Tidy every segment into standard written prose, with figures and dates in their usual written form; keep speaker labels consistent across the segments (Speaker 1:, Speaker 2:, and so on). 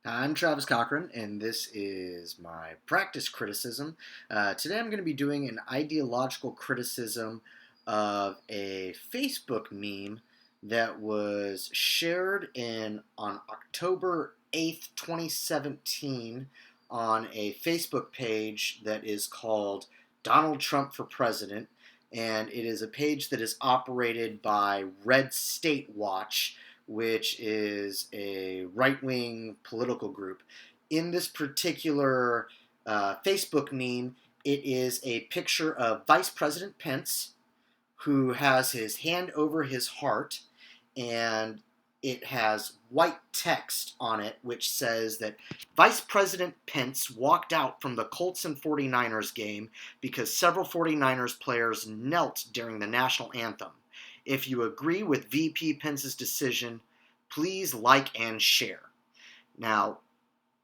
Speaker 1: I'm Travis Cochran, and this is my practice criticism. Today I'm going to be doing an ideological criticism of a Facebook meme that was shared on October 8th, 2017 on a Facebook page that is called Donald Trump for President, and it is a page that is operated by Red State Watch, which is a right wing political group. In this particular Facebook meme, it is a picture of Vice President Pence who has his hand over his heart, and it has white text on it which says that Vice President Pence walked out from the Colts and 49ers game because several 49ers players knelt during the national anthem. If you agree with VP Pence's decision, please like and share. Now,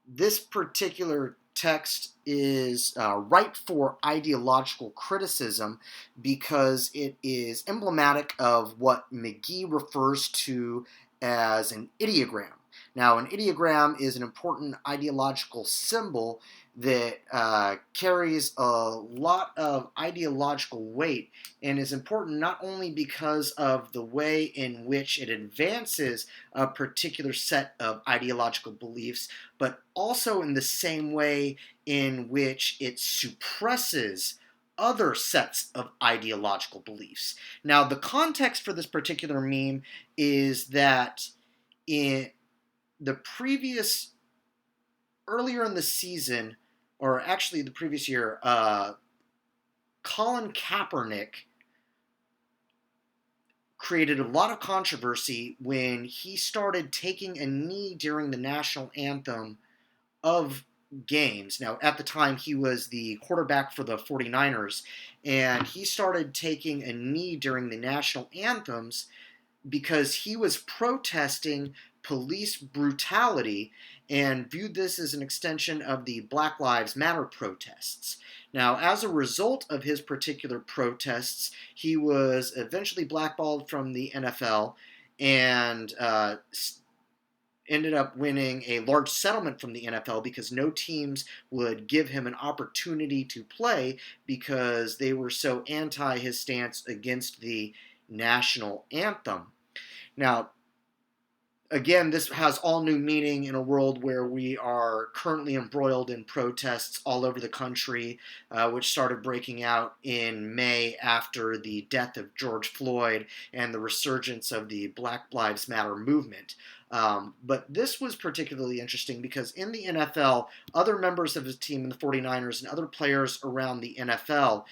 Speaker 1: this particular text is ripe for ideological criticism because it is emblematic of what McGee refers to as an ideogram. Now, an ideogram is an important ideological symbol that carries a lot of ideological weight and is important not only because of the way in which it advances a particular set of ideological beliefs, but also in the same way in which it suppresses other sets of ideological beliefs. Now, the context for this particular meme is that in the earlier in the season, or actually the previous year, Colin Kaepernick created a lot of controversy when he started taking a knee during the national anthem of games. Now, at the time, he was the quarterback for the 49ers, and he started taking a knee during the national anthems because he was protesting police brutality and viewed this as an extension of the Black Lives Matter protests. Now, as a result of his particular protests, he was eventually blackballed from the NFL and ended up winning a large settlement from the NFL because no teams would give him an opportunity to play because they were so anti his stance against the national anthem. Now, again, this has all new meaning in a world where we are currently embroiled in protests all over the country, which started breaking out in May after the death of George Floyd and the resurgence of the Black Lives Matter movement. But this was particularly interesting because in the NFL, other members of his team in the 49ers and other players around the NFL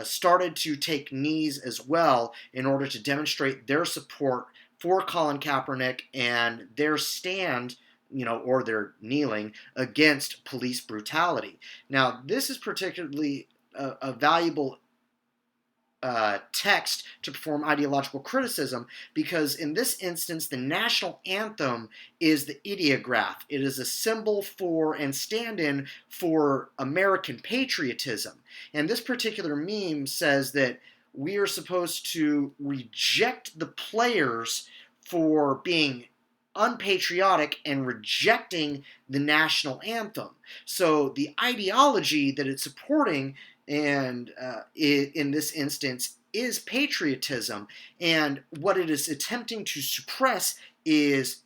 Speaker 1: started to take knees as well in order to demonstrate their support for Colin Kaepernick and their stand, or their kneeling against police brutality. Now, this is particularly a valuable text to perform ideological criticism because in this instance, the national anthem is the ideograph. It is a symbol for and stand-in for American patriotism. And this particular meme says that we are supposed to reject the players for being unpatriotic and rejecting the national anthem. So the ideology that it's supporting and in this instance is patriotism, and what it is attempting to suppress is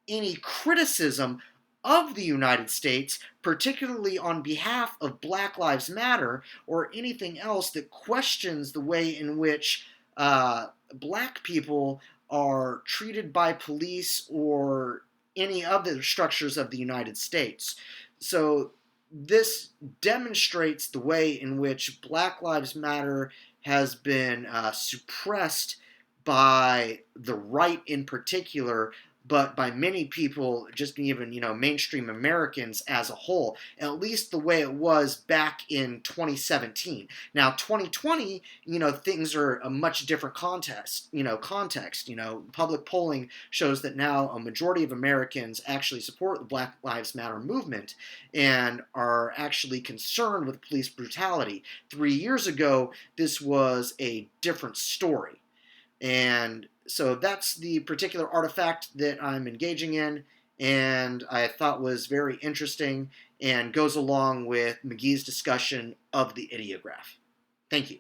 Speaker 1: any criticism of the United States, particularly on behalf of Black Lives Matter or anything else that questions the way in which black people are treated by police or any other structures of the United States. So this demonstrates the way in which Black Lives Matter has been suppressed by the right in particular, but by many people, just even, mainstream Americans as a whole, at least the way it was back in 2017. Now, 2020, things are a much different context. Public polling shows that now a majority of Americans actually support the Black Lives Matter movement and are actually concerned with police brutality. 3 years ago, this was a different story. And so that's the particular artifact that I'm engaging in, and I thought was very interesting and goes along with McGee's discussion of the ideograph. Thank you.